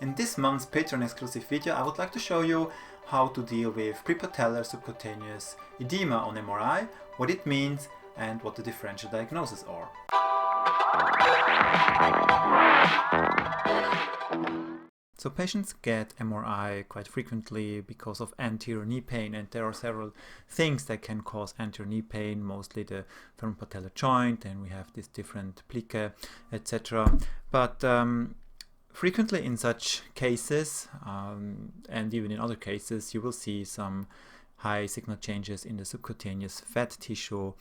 In this month's Patreon exclusive video, I would like to show you how to deal with prepatellar subcutaneous edema on MRI, what it means and what the differential diagnoses are. So patients get MRI quite frequently because of anterior knee pain, and there are several things that can cause anterior knee pain, mostly the femoropatellar joint, and we have these different plicae, etc. But frequently in such cases, and even in other cases, you will see some high signal changes in the subcutaneous fat tissue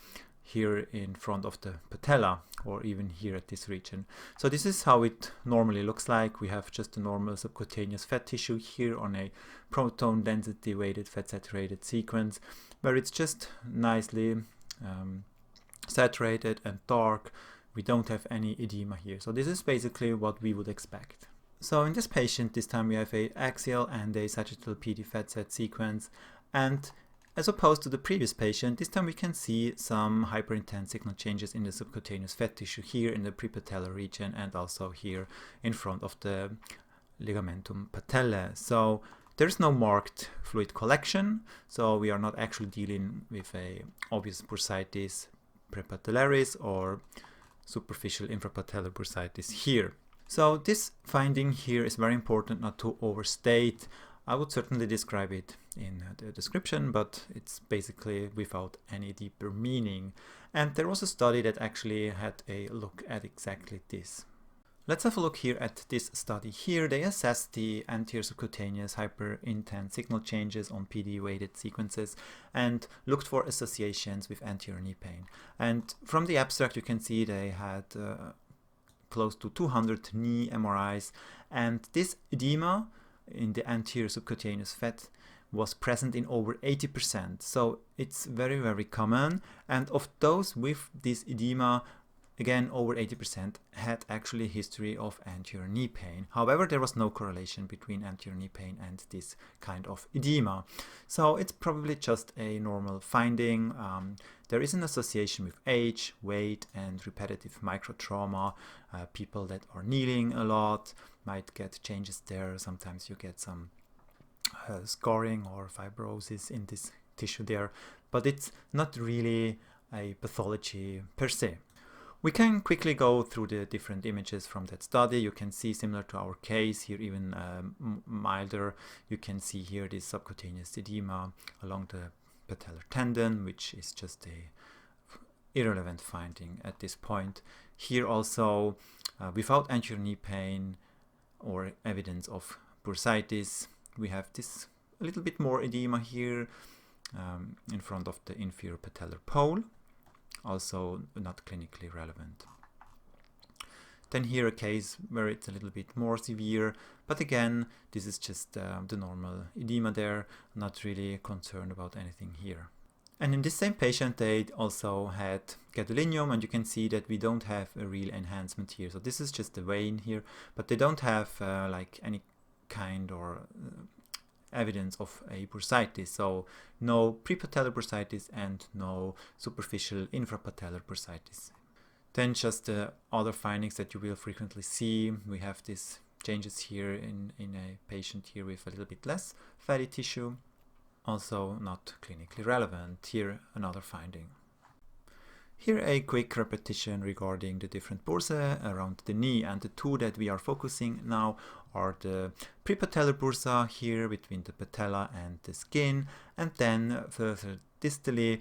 here in front of the patella, or even here at this region. So this is how it normally looks like. We have just a normal subcutaneous fat tissue here on a proton density weighted fat saturated sequence, where it's just nicely saturated and dark. We don't have any edema here. So this is basically what we would expect. So in this patient, this time we have a axial and a sagittal PD fat set sequence, and as opposed to the previous patient, this time we can see some hyperintense signal changes in the subcutaneous fat tissue here in the prepatellar region, and also here in front of the ligamentum patellae. So there's no marked fluid collection, so we are not actually dealing with a obvious bursitis prepatellaris or superficial infrapatellar bursitis here. So this finding here is very important not to overstate. I would certainly describe it in the description, but it's basically without any deeper meaning. And there was a study that actually had a look at exactly this. Let's have a look here at this study here. They assessed the anterior subcutaneous hyperintense signal changes on PD weighted sequences and looked for associations with anterior knee pain. And from the abstract you can see they had close to 200 knee MRIs, and this edema in the anterior subcutaneous fat was present in over 80%. So it's very, very common. And of those with this edema, again, over 80% had actually a history of anterior knee pain. However, there was no correlation between anterior knee pain and this kind of edema. So it's probably just a normal finding. There is an association with age, weight, and repetitive microtrauma. People that are kneeling a lot might get changes there. Sometimes you get some scarring or fibrosis in this tissue there, but it's not really a pathology per se. We can quickly go through the different images from that study. You can see, similar to our case here, even milder, you can see here this subcutaneous edema along the patellar tendon, which is just a irrelevant finding at this point. Here also, without anterior knee pain or evidence of bursitis, we have this a little bit more edema here in front of the inferior patellar pole. Also not clinically relevant. Then here a case where it's a little bit more severe, but again this is just the normal edema there, not really concerned about anything here. And in this same patient they also had gadolinium, and you can see that we don't have a real enhancement here. So this is just the vein here, but they don't have like any kind or evidence of a bursitis, so no prepatellar bursitis and no superficial infrapatellar bursitis. Then just the other findings that you will frequently see. We have these changes here in a patient here with a little bit less fatty tissue, also not clinically relevant. Here another finding. Here a quick repetition regarding the different bursae around the knee, and the two that we are focusing now are the prepatellar bursa here between the patella and the skin, and then further distally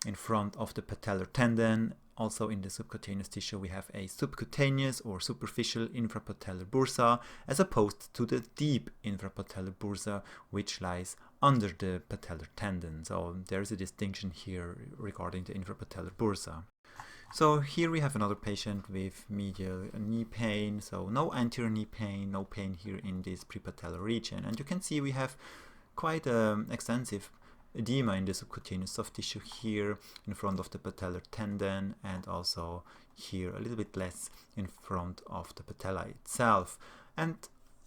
in front of the patellar tendon. Also in the subcutaneous tissue we have a subcutaneous or superficial infrapatellar bursa, as opposed to the deep infrapatellar bursa which lies under the patellar tendon. So there is a distinction here regarding the infrapatellar bursa. So here we have another patient with medial knee pain, so no anterior knee pain, no pain here in this prepatellar region, and you can see we have quite extensive edema in the subcutaneous soft tissue here in front of the patellar tendon, and also here a little bit less in front of the patella itself. And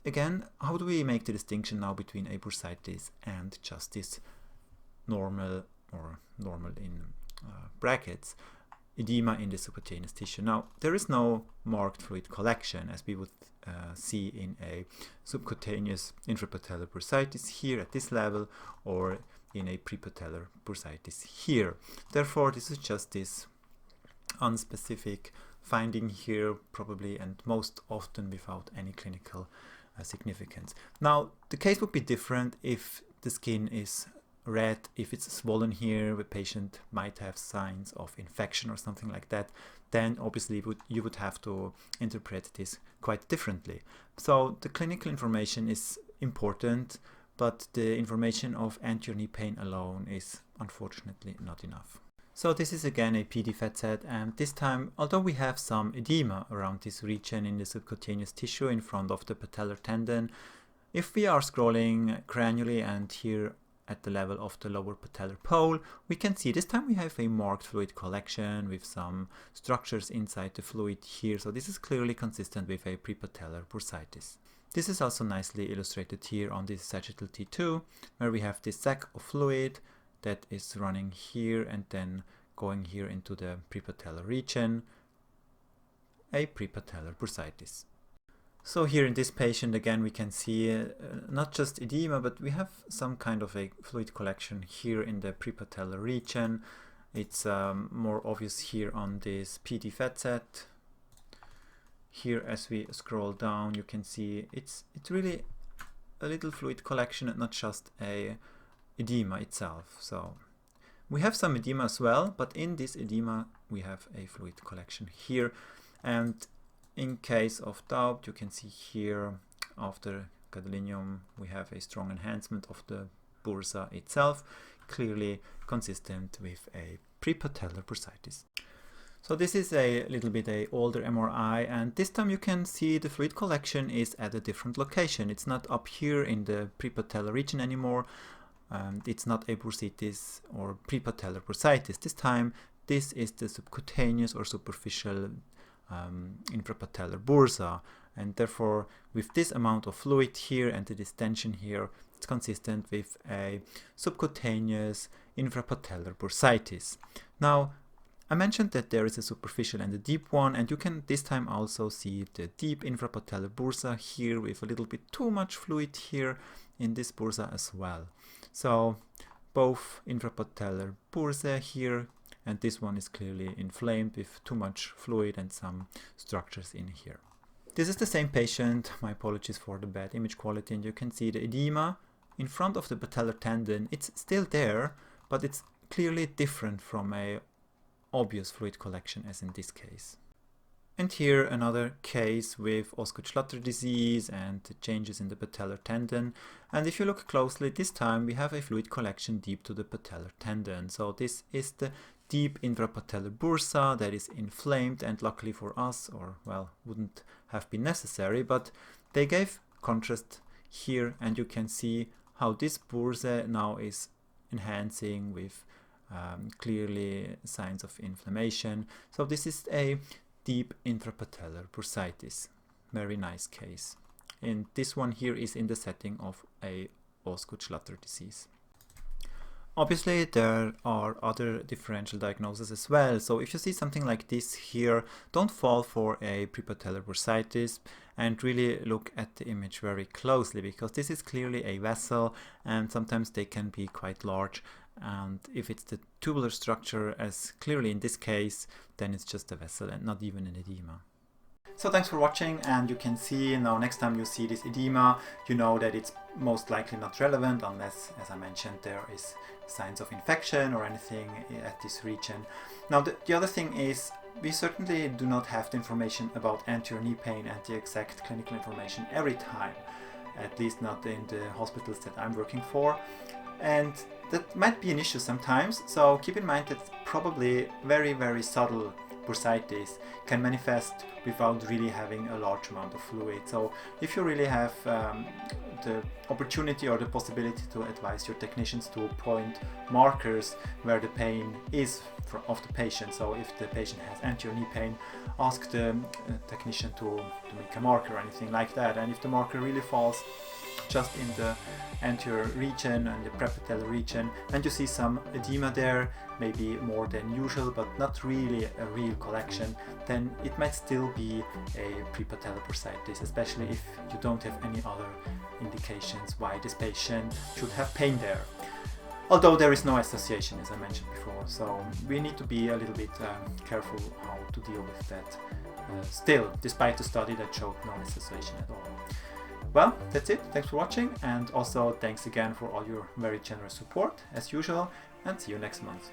again, how do we make the distinction now between a bursitis and just this normal, or normal in brackets, edema in the subcutaneous tissue? Now, there is no marked fluid collection as we would see in a subcutaneous intrapatellar bursitis here at this level, or in a prepatellar bursitis here. Therefore, this is just this unspecific finding here, probably and most often without any clinical significance. Now, the case would be different if the skin is red. If it's swollen here, the patient might have signs of infection or something like that. Then obviously you would have to interpret this quite differently. So the clinical information is important, but the information of anterior knee pain alone is unfortunately not enough. So this is again a PD fat set, and this time, although we have some edema around this region in the subcutaneous tissue in front of the patellar tendon, if we are scrolling cranially and here at the level of the lower patellar pole, we can see this time we have a marked fluid collection with some structures inside the fluid here. So this is clearly consistent with a prepatellar bursitis. This is also nicely illustrated here on this sagittal T2, where we have this sac of fluid that is running here and then going here into the prepatellar region, a prepatellar bursitis. So here in this patient again we can see not just edema, but we have some kind of a fluid collection here in the prepatellar region. It's more obvious here on this PD fat set. Here as we scroll down you can see it's really a little fluid collection and not just a edema itself. So we have some edema as well, but in this edema we have a fluid collection here. And in case of doubt, you can see here after gadolinium we have a strong enhancement of the bursa itself, clearly consistent with a prepatellar bursitis. So this is a little bit a older MRI, and this time you can see the fluid collection is at a different location. It's not up here in the prepatellar region anymore. It's not a bursitis or prepatellar bursitis. This time this is the subcutaneous or superficial infrapatellar bursa, and therefore with this amount of fluid here and the distension here, it's consistent with a subcutaneous infrapatellar bursitis. Now, I mentioned that there is a superficial and a deep one, and you can this time also see the deep infrapatellar bursa here with a little bit too much fluid here in this bursa as well. So both infrapatellar bursa here, and this one is clearly inflamed with too much fluid and some structures in here. This is the same patient. My apologies for the bad image quality, and you can see the edema in front of the patellar tendon. It's still there, but it's clearly different from a obvious fluid collection as in this case. And here another case with Osgood-Schlatter disease and changes in the patellar tendon. And if you look closely, this time we have a fluid collection deep to the patellar tendon. So this is the deep infrapatellar bursa that is inflamed, and luckily for us, or well, wouldn't have been necessary, but they gave contrast here, and you can see how this bursa now is enhancing with clearly signs of inflammation. So this is a deep intrapatellar bursitis. Very nice case. And this one here is in the setting of a Osgood-Schlatter disease. Obviously there are other differential diagnoses as well. So if you see something like this here, don't fall for a prepatellar bursitis and really look at the image very closely, because this is clearly a vessel and sometimes they can be quite large. And if it's the tubular structure, as clearly in this case, then it's just a vessel and not even an edema. So thanks for watching, and you can see now next time you see this edema, you know that it's most likely not relevant unless, as I mentioned, there is signs of infection or anything at this region. Now the other thing is, we certainly do not have the information about anterior knee pain and the exact clinical information every time, at least not in the hospitals that I'm working for. And that might be an issue sometimes, so keep in mind that probably very subtle bursitis can manifest without really having a large amount of fluid. So if you really have the opportunity or the possibility to advise your technicians to point markers where the pain is of the patient. So if the patient has anterior knee pain, ask the technician to make a marker or anything like that. And if the marker really falls just in the anterior region and the prepatellar region, and you see some edema there, maybe more than usual, but not really a real collection, then it might still be a prepatellar bursitis, especially if you don't have any other indications why this patient should have pain there. Although there is no association, as I mentioned before, so we need to be a little bit careful how to deal with that still, despite the study that showed no association at all. Well, that's it. Thanks for watching, and also thanks again for all your very generous support, as usual, and see you next month.